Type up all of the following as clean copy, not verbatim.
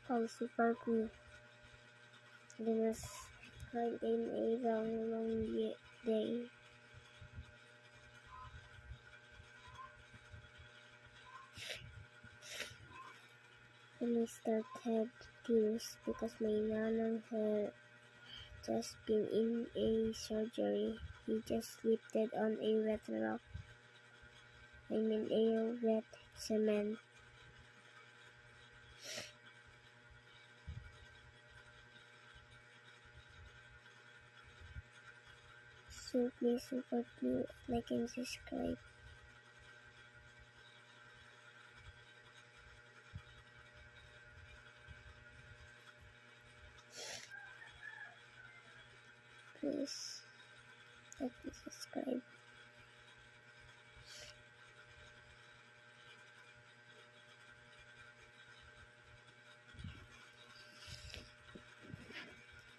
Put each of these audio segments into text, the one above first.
pang super glue. They must ride in a long day. When we started tears because my nanang had just been in a surgery. He just slipped on a wet rock. I mean a wet cement. So please support me, like and subscribe. Please like and subscribe.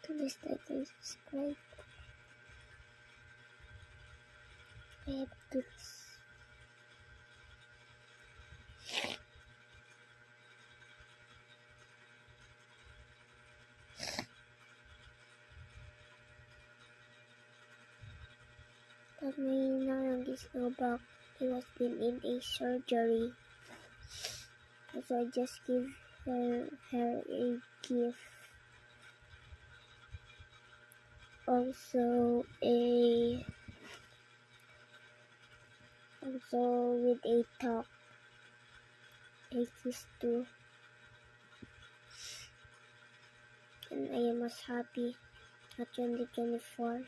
Please like and subscribe. I have to. But my nanang is now back. He was been in a surgery. So I just give her a gift. Also with a talk. A kiss too. And I am as happy at 2024.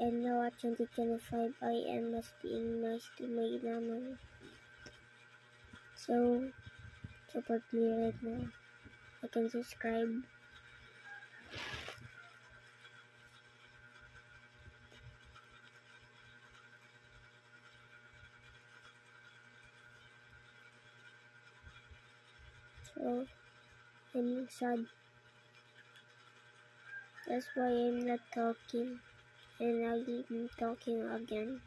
And now at 2025, I am just being nice to my nanang. So, support me right now. I can subscribe. So, I'm sad. That's why I'm not talking. And I'm talking again.